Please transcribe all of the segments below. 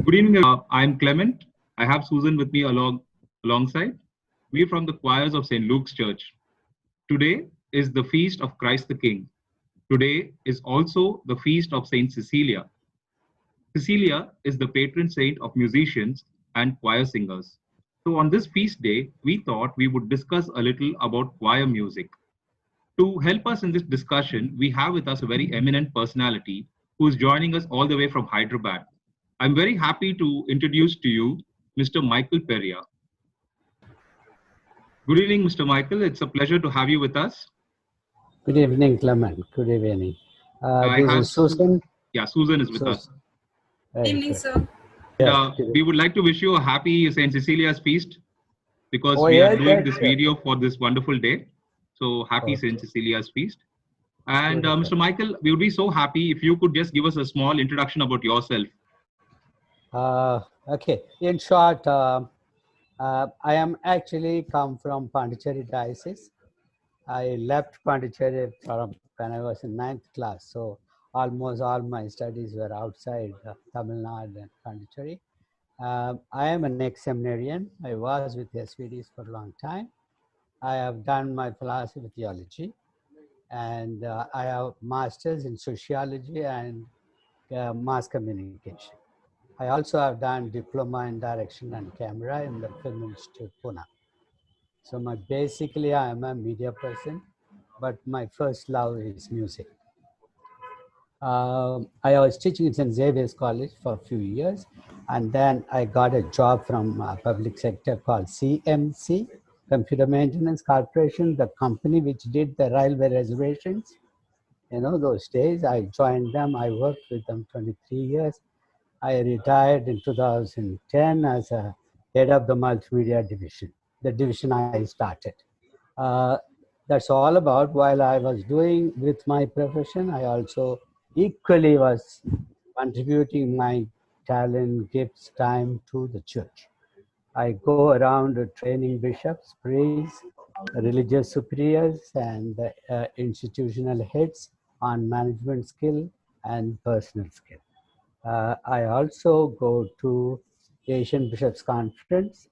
Good evening. I'm Clement. I have Susan with me alongside. We're from the choirs of St. Luke's Church. Today is the feast of Christ the King. Today is also the feast of Saint Cecilia. Cecilia is the patron saint of musicians and choir singers. So on this feast day, we thought we would discuss a little about choir music. To help us in this discussion, we have with us a very eminent personality who is joining us all the way from Hyderabad. I'm very happy to introduce to you Mr. Michael Peria. Good evening, Mr. Michael. It's a pleasure to have you with us. Good evening, Clement. Good evening. I This have is Susan. Yeah, Susan is with us. Good evening, sir. We would like to wish you a happy St. Cecilia's feast because Oh, we are yes, doing yes, this yes. video for this wonderful day. So happy Okay. St. Cecilia's feast. And Beautiful. Mr. Michael, we would be so happy if you could just give us a small introduction about yourself. Okay. In short, I am actually come from Pondicherry Diocese. I left Pondicherry from when I was in 9th class. So almost all my studies were outside Tamil Nadu and Pondicherry. I am an ex-seminarian. I was with SVDs for a long time. I have done my philosophy theology, and I have masters in sociology and mass communication. I also have done diploma in direction and camera in the Film Institute, Pune. So basically I am a media person, but my first love is music. I was teaching in St. Xavier's College for a few years, and then I got a job from public sector called CMC, Computer Maintenance Corporation, the company which did the railway reservations. You know, those days I joined them. I worked with them 23 years. I retired in 2010 as a head of the multimedia division, the division I started. That's all about. While I was doing with my profession, I also equally was contributing my talent, gifts, time to the church. I go around training bishops, priests, religious superiors, and institutional heads on management skill and personal skill. I also go to Asian Bishops Conference,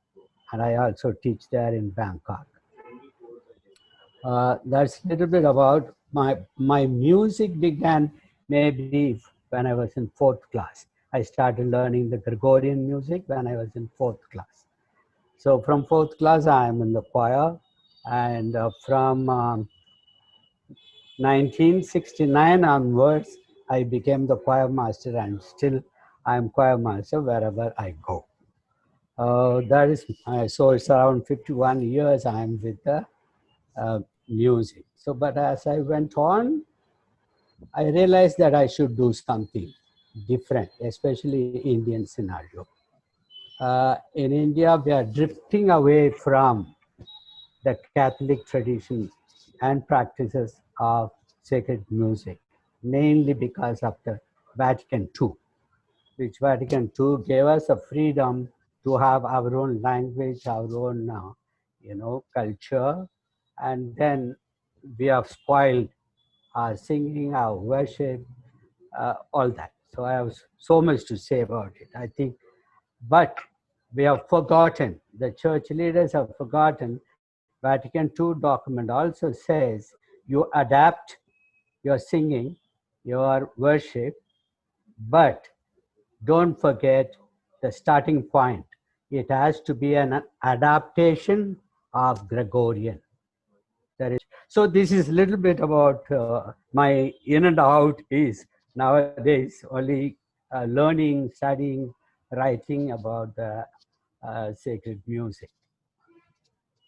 and I also teach there in Bangkok. That's a little bit about my music began maybe when I was in 4th class. I started learning the Gregorian music when I was in 4th class. So from 4th class, I am in the choir, and from 1969 onwards, I became the choir master, and still I am choir master wherever I go. That is, so it's around 51 years I am with the music. So, but as I went on, I realized that I should do something different, especially Indian scenario. In India, we are drifting away from the Catholic traditions and practices of sacred music, mainly because of the Vatican II, which Vatican II gave us a freedom to have our own language, our own, culture, and then we have spoiled our singing, our worship, all that. So I have so much to say about it, I think. But we have forgotten, the church leaders have forgotten, Vatican II document also says you adapt your singing, your worship, but don't forget the starting point. It has to be an adaptation of Gregorian. So this is a little bit about my in and out is nowadays only learning, studying, writing about the sacred music.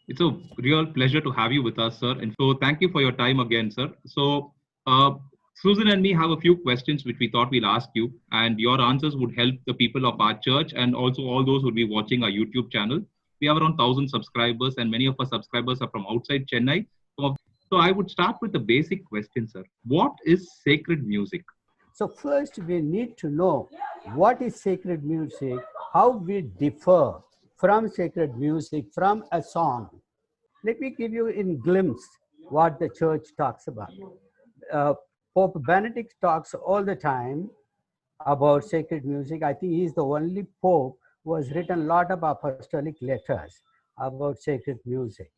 It's a real pleasure to have you with us, sir. And so thank you for your time again, sir. So uh, Susan and me have a few questions which we thought we'll ask you, and your answers would help the people of our church and also all those who will be watching our YouTube channel. We have around 1,000 subscribers, and many of our subscribers are from outside Chennai. So I would start with the basic question, sir. What is sacred music? So first we need to know what is sacred music, how we differ from sacred music, from a song. Let me give you in glimpse what the church talks about. Pope Benedict talks all the time about sacred music. I think he is the only Pope who has written a lot of apostolic letters about sacred music.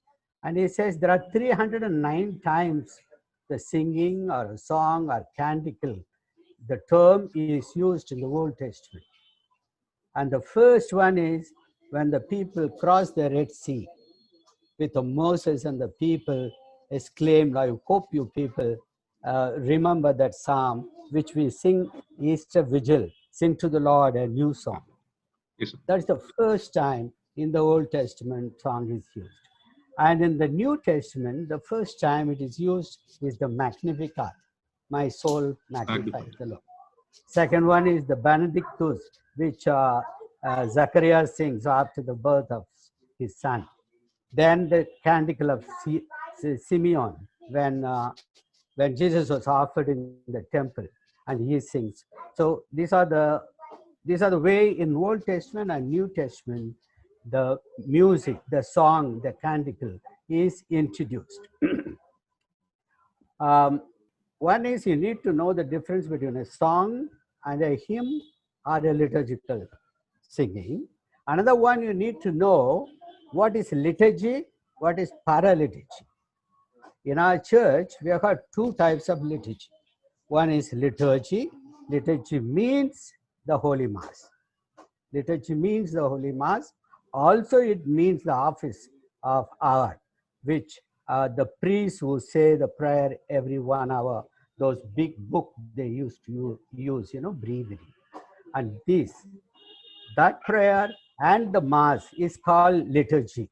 And he says there are 309 times the singing or a song or canticle, the term is used in the Old Testament. And the first one is when the people crossed the Red Sea with Moses and the people exclaimed, I hope you people remember that psalm which we sing Easter Vigil, sing to the Lord a new song. Yes, sir. That's the first time in the Old Testament song is used. And in the New Testament, the first time it is used is the Magnificat. My soul magnifies the Lord. Second one is the Benedictus, which Zacharias sings after the birth of his son. Then the canticle of Simeon, when Jesus was offered in the temple, and he sings. So these are the way in Old Testament and New Testament the music, the song, the canticle is introduced. One is you need to know the difference between a song and a hymn or a liturgical singing. Another one, you need to know what is liturgy, what is paraliturgy. In our church, we have got two types of liturgy. One is liturgy. Liturgy means the Holy Mass. Liturgy means the Holy Mass. Also, it means the office of hour, which the priests who say the prayer every 1 hour, those big books they used to use, breviary. And that prayer and the Mass is called liturgy.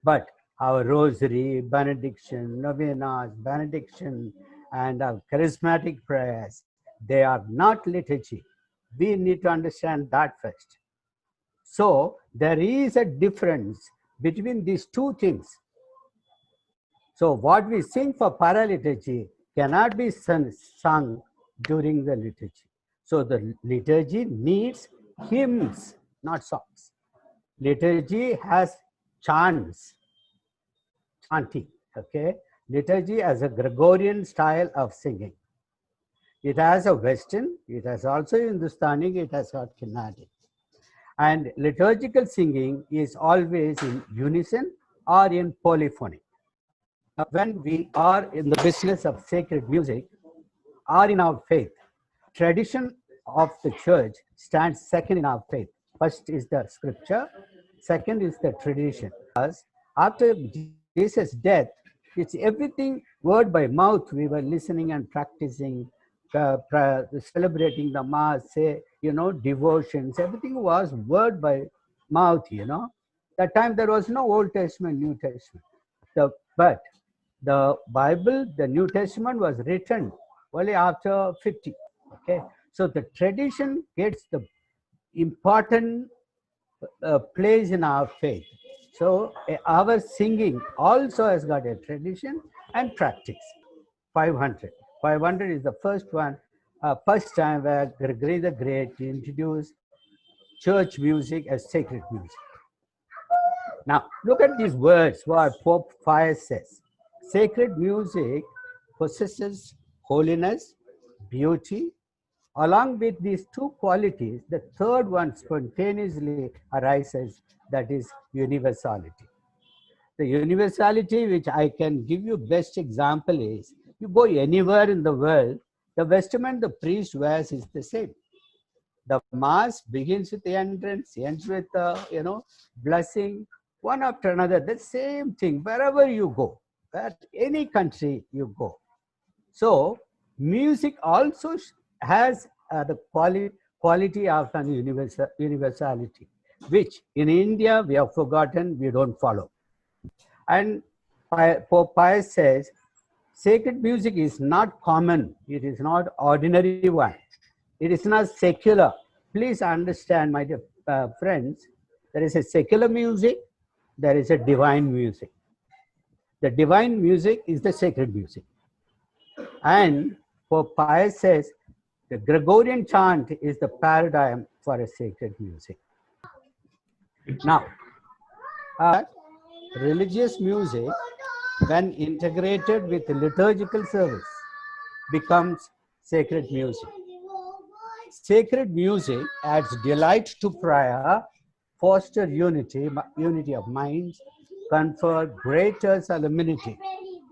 But our rosary, benediction, novenas, benediction, and our charismatic prayers, they are not liturgy. We need to understand that first. So there is a difference between these two things. So what we sing for paraliturgy cannot be sung during the liturgy. So the liturgy needs hymns, not songs. Liturgy has chants, chanting, okay? Liturgy as a Gregorian style of singing. It has a Western, it has also Hindustani, it has got Carnatic. And liturgical singing is always in unison or in polyphony. When we are in the business of sacred music or in our faith, tradition of the church stands second in our faith. First is the scripture, second is the tradition. After Jesus' death, it's everything word by mouth. We were listening and practicing, celebrating the Mass, devotions. Everything was word by mouth, That time there was no Old Testament, New Testament. But the Bible, the New Testament was written only after 50. Okay, so the tradition gets the important place in our faith. So our singing also has got a tradition and practice. 500. 500 is the first one, first time where Gregory the Great introduced church music as sacred music. Now, look at these words, what Pope Pius says. Sacred music possesses holiness, beauty. Along with these two qualities, the third one spontaneously arises, that is universality. The universality which I can give you best example is, you go anywhere in the world, the vestment the priest wears is the same. The Mass begins with the entrance, ends with blessing, one after another, the same thing wherever you go, where any country you go. So music also has the quality of an universality, which in India we have forgotten, we don't follow. And Pope Pius says, sacred music is not common, it is not ordinary one, it is not secular. Please understand, my dear friends, there is a secular music, there is a divine music. The divine music is the sacred music. And Pope Pius says, the Gregorian chant is the paradigm for a sacred music. Now, religious music, when integrated with liturgical service, becomes sacred music. Sacred music adds delight to prayer, foster unity of minds, confer greater solemnity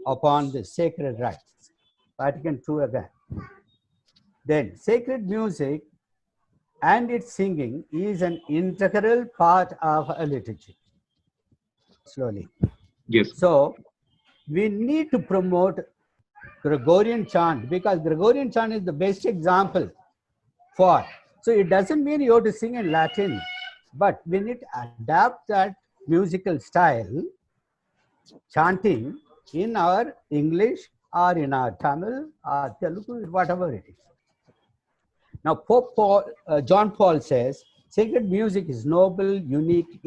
upon the sacred rites. Vatican II again. Then sacred music and its singing is an integral part of a liturgy. Slowly. Yes. So we need to promote Gregorian chant, because Gregorian chant is the best example for. So it doesn't mean you have to sing in Latin, but we need to adapt that musical style, chanting, in our English or in our Tamil or Telugu, whatever it is. Now, Pope John Paul says, sacred music is noble, unique,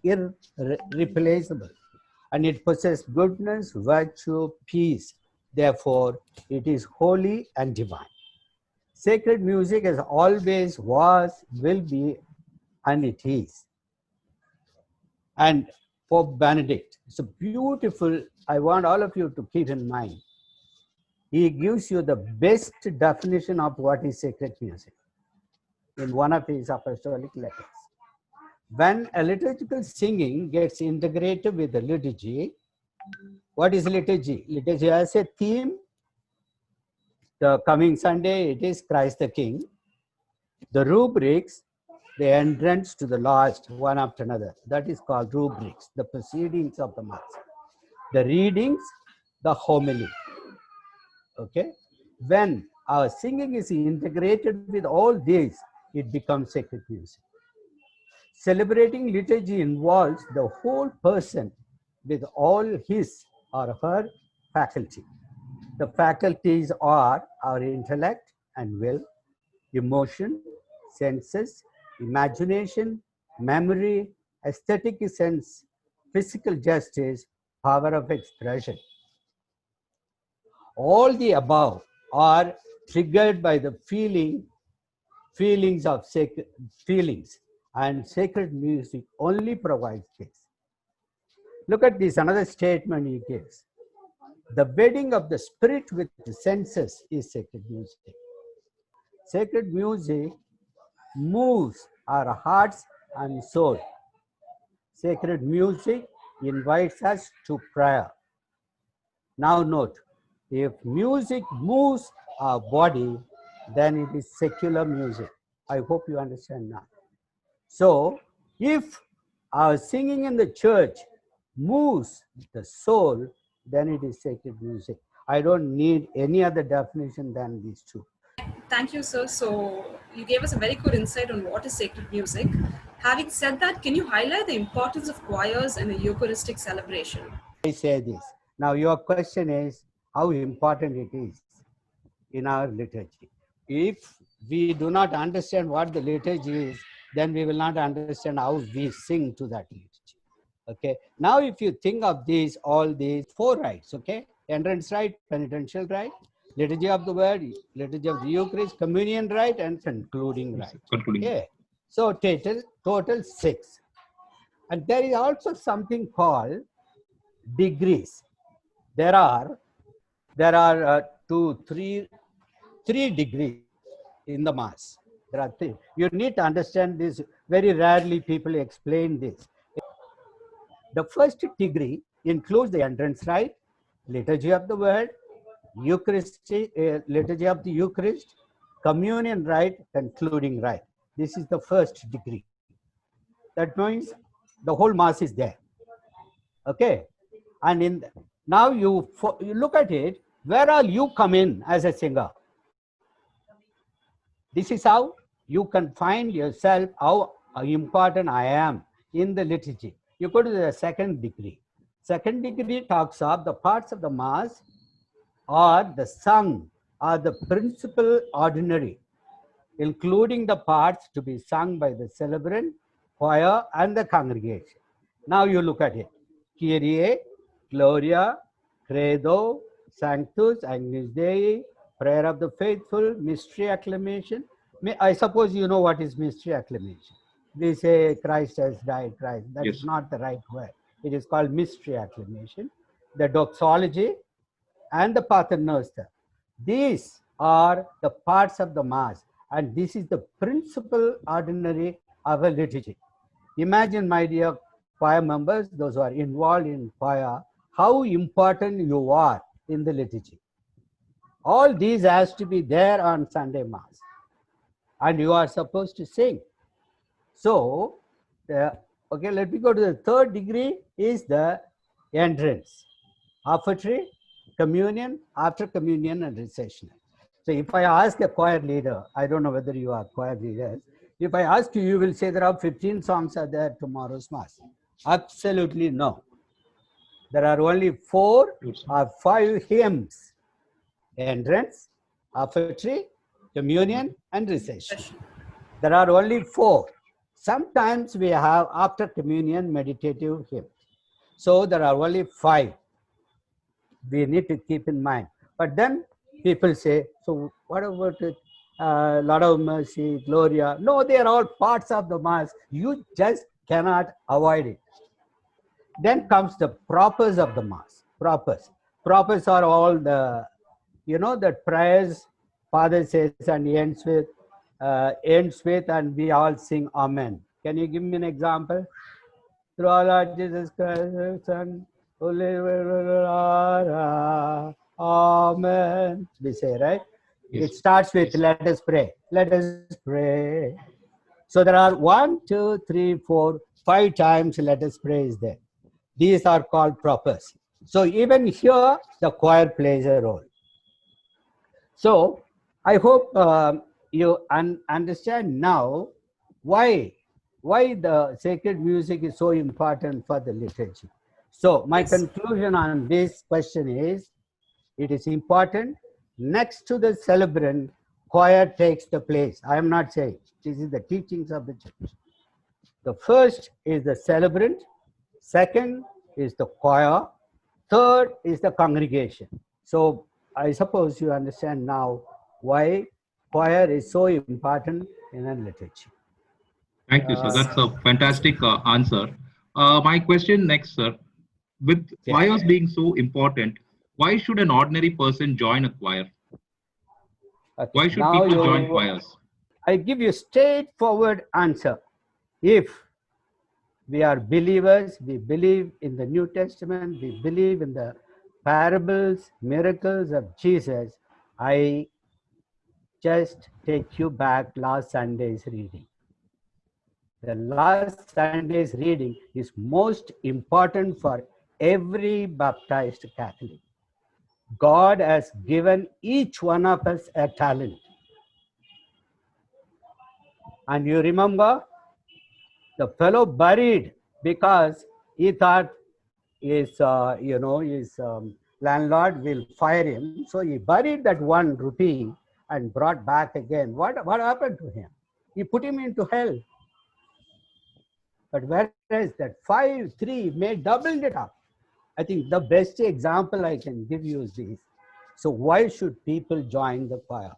irreplaceable, and it possesses goodness, virtue, peace. Therefore, it is holy and divine. Sacred music has always was, will be, and it is. And Pope Benedict, it's a beautiful, I want all of you to keep in mind. He gives you the best definition of what is sacred music in one of his apostolic letters. When a liturgical singing gets integrated with the liturgy, what is liturgy? Liturgy has a theme. The coming Sunday, it is Christ the King. The rubrics, the entrance to the last, one after another. That is called rubrics, the proceedings of the Mass. The readings, the homily. Okay? When our singing is integrated with all these, it becomes sacred music. Celebrating liturgy involves the whole person with all his or her faculty. The faculties are our intellect and will, emotion, senses, imagination, memory, aesthetic sense, physical justice, power of expression. All the above are triggered by the feelings of sacred feelings, and sacred music only provides this. Look at this, another statement he gives. The wedding of the spirit with the senses is sacred music. Sacred music moves our hearts and soul. Sacred music invites us to prayer. Now note, if music moves our body, then it is secular music. I hope you understand now. So, if our singing in the church moves the soul, then it is sacred music. I don't need any other definition than these two. Thank you, sir. So you gave us a very good insight on what is sacred music. Having said that, can you highlight the importance of choirs in a Eucharistic celebration? I say this. Now your question is how important it is in our liturgy. If we do not understand what the liturgy is, then we will not understand how we sing to that liturgy. Okay. Now, if you think of these, all these four rites, okay, entrance rite, penitential rite, liturgy of the word, liturgy of the Eucharist, communion rite, and concluding rite. Okay. So total 6. And there is also something called degrees. There are three degrees in the Mass. There are 3. You need to understand this. Very rarely people explain this. The first degree includes the entrance rite, liturgy of the word, liturgy of the Eucharist, communion rite, concluding rite. This is the first degree. That means the whole Mass is there. Okay, and now you look at it. Where all you come in as a singer? This is how you can find yourself, how important I am in the liturgy. You go to the second degree. Second degree talks of the parts of the Mass or the sung or the principal ordinary, including the parts to be sung by the celebrant, choir, and the congregation. Now you look at it. Kyrie, Gloria, Credo, Sanctus, Agnus Dei, Prayer of the Faithful, Mystery Acclamation. I suppose you know what is Mystery Acclamation. We say Christ has died, Christ. That is not the right word. It is called Mystery Acclamation. The Doxology and the Paternoster. These are the parts of the Mass. And this is the principal ordinary of a liturgy. Imagine, my dear choir members, those who are involved in choir, how important you are in the liturgy. All these has to be there on Sunday Mass. And you are supposed to sing. So, okay, let me go to the third degree is the entrance. Offertory, communion, after communion, and recessional. So if I ask a choir leader, I don't know whether you are choir leaders, if I ask you, you will say there are 15 songs are there tomorrow's Mass. Absolutely no. There are only 4 or 5 hymns. Entrance, offertory, communion, and recession. There are only 4. Sometimes we have after communion meditative hymn. So there are only 5. We need to keep in mind. But then people say, so what about it? Lord of Mercy, Gloria? No, they are all parts of the Mass. You just cannot avoid it. Then comes the propers of the Mass. Propers. Propers are all the, the prayers Father says and ends with, and we all sing Amen. Can you give me an example? Through our Lord Jesus Christ, Son, who live, Amen. We say, right? Yes. It starts with let us pray. Let us pray. So there are 1, 2, 3, 4, 5 times let us pray is there. These are called propers. So even here, the choir plays a role. So I hope you understand now why the sacred music is so important for the liturgy. So my conclusion on this question is, it is important. Next to the celebrant, choir takes the place. I am not saying. This is the teachings of the church. The first is the celebrant. Second is the choir. Third is the congregation. So I suppose you understand now why choir is so important in a liturgy. Thank you, sir. That's a fantastic answer. My question next, sir. With choirs being so important, why should an ordinary person join a choir? Okay. Why should Now people join choirs? I give you a straightforward answer. If we are believers, we believe in the New Testament, we believe in the parables, miracles of Jesus, I just take you back last Sunday's reading. The last Sunday's reading is most important for every baptized Catholic. God has given each one of us a talent. And you remember, the fellow buried because he thought his landlord will fire him. So he buried that 1 rupee and brought back again. What happened to him? He put him into hell. But whereas that 5, 3 may doubled it up. I think the best example I can give you is this. So why should people join the choir?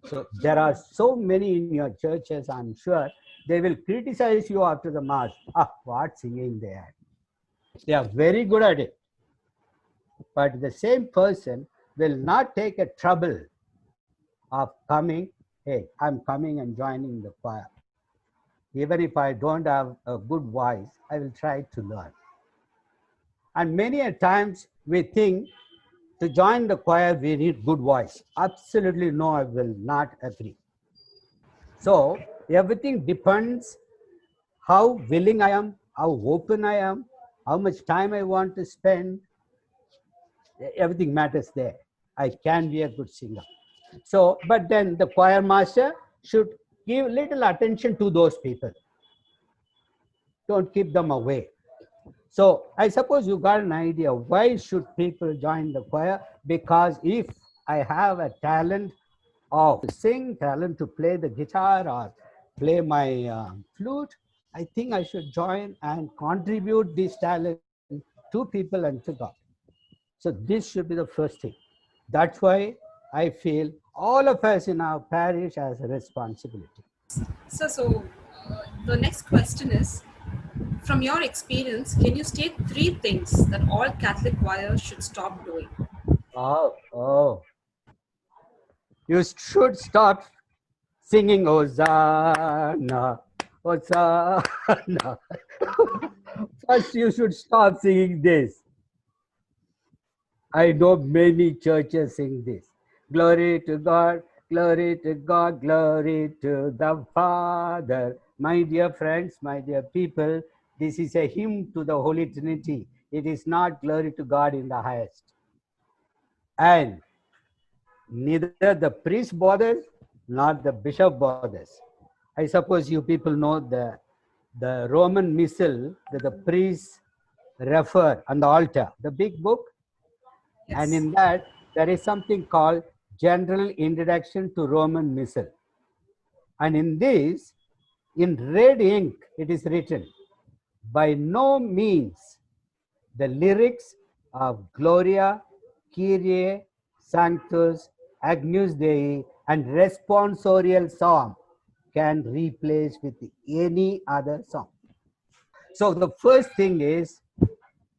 So there are so many in your churches, I'm sure, they will criticize you after the Mass. What singing they are. They are very good at it. But the same person will not take a trouble of coming, hey, I'm coming and joining the choir. Even if I don't have a good voice, I will try to learn. And many a times we think to join the choir, we need good voice. Absolutely no, I will not agree. So everything depends how willing I am, how open I am, how much time I want to spend. Everything matters there. I can be a good singer. So, but then the choir master should give little attention to those people. Don't keep them away. So I suppose you got an idea why should people join the choir? Because if I have a talent of sing, talent to play the guitar or play my flute, I think I should join and contribute this talent to people and to God. So this should be the first thing. That's why I feel all of us in our parish has a responsibility. So the next question is, from your experience, can you state 3 things that all Catholic choirs should stop doing? Oh. You should stop singing Hosanna, Hosanna. First, you should stop singing this. I know many churches sing this. Glory to God, glory to God, glory to the Father. My dear friends, my dear people, this is a hymn to the Holy Trinity. It is not glory to God in the highest. And neither the priest bothers, nor the bishop bothers. I suppose you people know the Roman Missal that the priests refer on the altar, the big book. Yes. And in that, there is something called General Introduction to Roman Missal. And in this, in red ink, it is written, by no means the lyrics of Gloria, Kyrie, Sanctus, Agnus Dei, and responsorial psalm can replace with any other song. So the first thing is,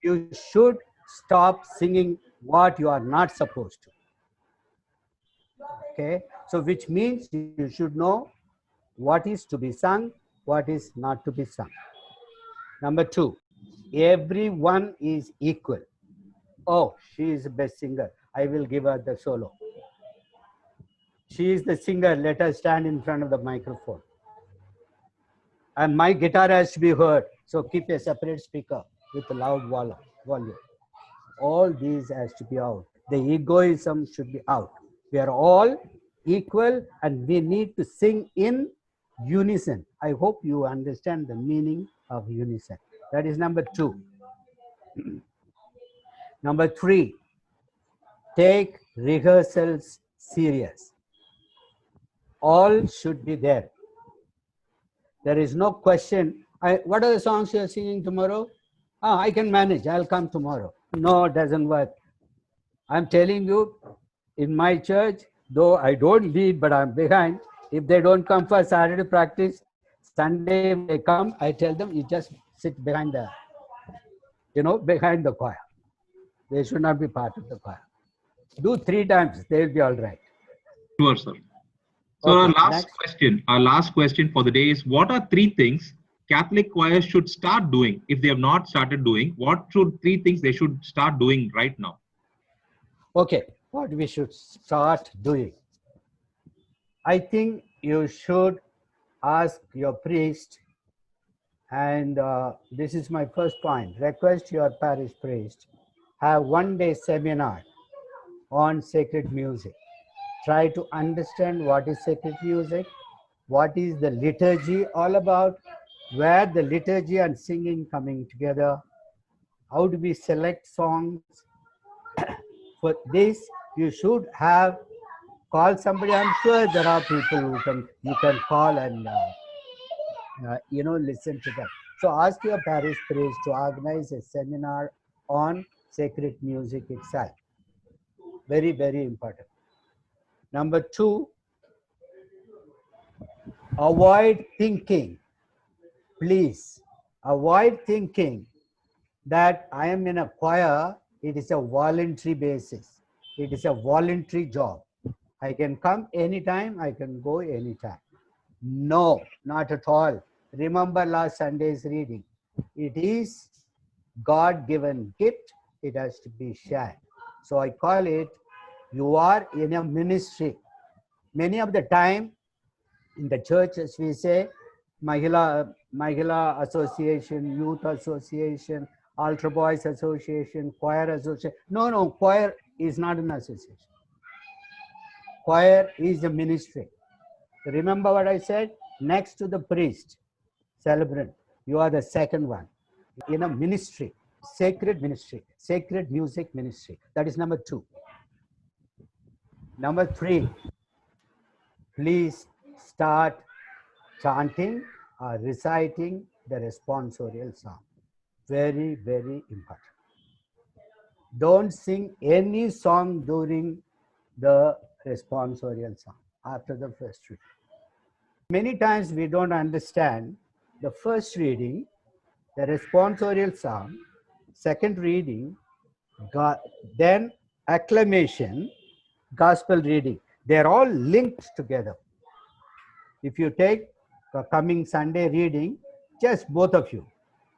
you should stop singing what you are not supposed to. Okay, so which means you should know what is to be sung, what is not to be sung. Number two, everyone is equal. Oh, she is the best singer. I will give her the solo. She is the singer. Let her stand in front of the microphone. And my guitar has to be heard. So keep a separate speaker with a loud volume. All these has to be out. The egoism should be out. We are all equal and we need to sing in unison. I hope you understand the meaning of unison. That is number two. Number three, take rehearsals serious. All should be there. There is no question. What are the songs you are singing tomorrow? I can manage. I'll come tomorrow. No, it doesn't work. I'm telling you, in my church, though I don't lead, but I'm behind. If they don't come for Saturday practice, Sunday when they come, I tell them, you just sit behind behind the choir. They should not be part of the choir. Do 3 times, they'll be all right. Sure, sir. So Okay, our last question for the day is, what are 3 things Catholic choirs should start doing if they have not started doing? What should 3 things they should start doing right now? Okay, what we should start doing. I think you should ask your priest, and this is my first point, request your parish priest, have 1-day seminar on sacred music. Try to understand what is sacred music, what is the liturgy all about, where the liturgy and singing coming together, how do we select songs. For this, you should have call somebody. I'm sure there are people who you can call and listen to them. So ask your parish priest to organize a seminar on sacred music itself. Very, very important. Number 2, avoid thinking. Please avoid thinking that I am in a choir. It is a voluntary basis. It is a voluntary job. I can come anytime, I can go anytime. No, not at all. Remember last Sunday's reading. It is God-given gift. It has to be shared. So I call it, you are in a ministry. Many of the time in the churches we say, Mahila Association, Youth Association, Altar Boys Association, Choir Association. No, choir is not an association. Choir is a ministry. Remember what I said? Next to the priest, celebrant, you are the second one. In a ministry, sacred ministry, sacred music ministry. That is number 2. Number 3, please start chanting or reciting the responsorial psalm. Very, very important. Don't sing any song during the responsorial psalm after the first reading. Many times we don't understand the first reading, the responsorial psalm, second reading, then acclamation, gospel reading. They're all linked together. If you take the coming Sunday reading, just both of you,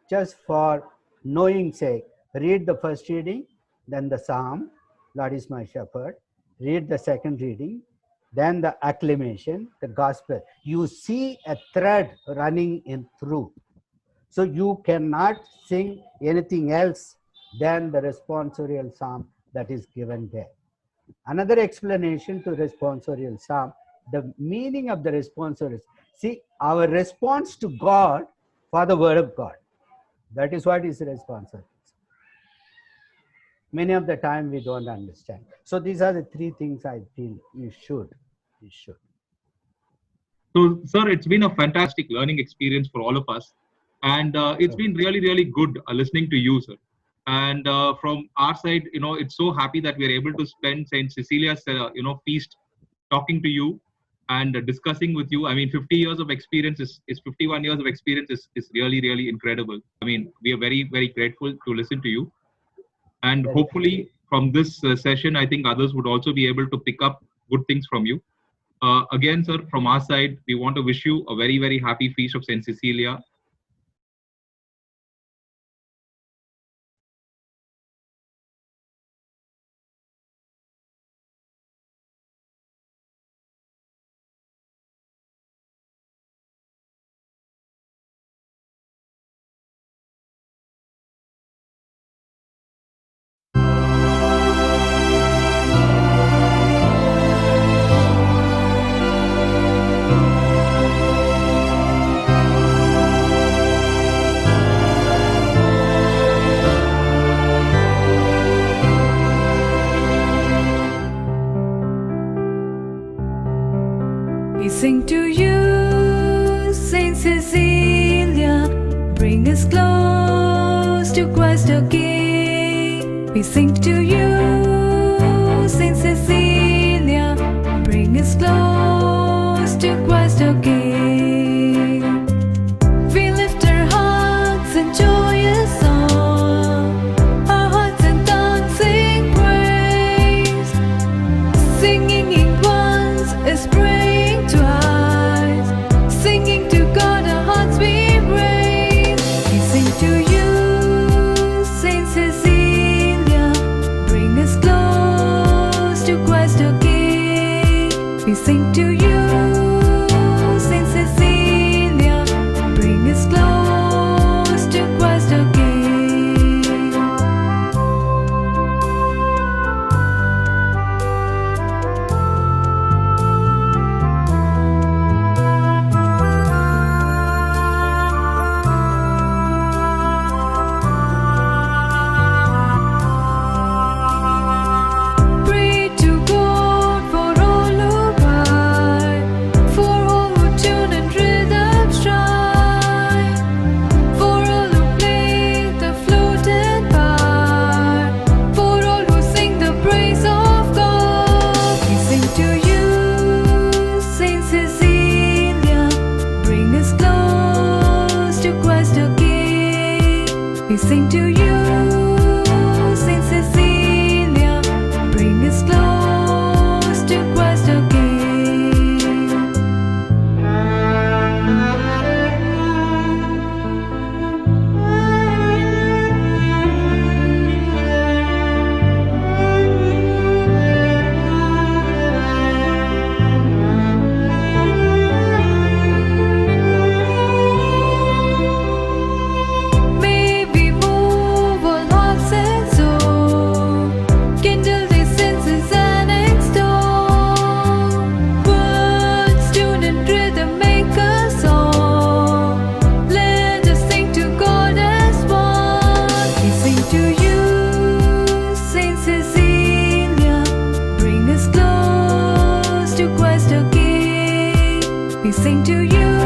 just for knowing sake, read the first reading, then the Psalm, Lord is my shepherd, read the second reading, then the acclamation, the gospel. You see a thread running in through. So you cannot sing anything else than the responsorial psalm that is given there. Another explanation to responsorial psalm, the meaning of the responsorial. See, our response to God for the word of God. That is what is responsorial. Many of the time we don't understand. So these are the three things I feel you should. So, sir, it's been a fantastic learning experience for all of us. And it's been really, really good listening to you, sir. And from our side, it's so happy that we're able to spend St. Cecilia's, feast talking to you and discussing with you. I mean, 50 years of experience is 51 years of experience is really, really incredible. I mean, we are very, very grateful to listen to you. And hopefully from this session, I think others would also be able to pick up good things from you. Again, sir, from our side, we want to wish you a very, very happy feast of St. Cecilia. We sing to you, Saint Cecilia, bring us close to Christ our King. We sing to you, Saint Cecilia, bring us close to Christ our King. We lift our hearts in joyous song, our hearts in dancing praise, singing in once is praise. Singing to God, our hearts we raise. We sing to you, Saint Cecilia, bring us close to Christ our King. We sing to you, Saint Cecilia, bring us close to Christ our King. We sing to you, Saint Cecilia, bring us close to Christ our King. We sing to you.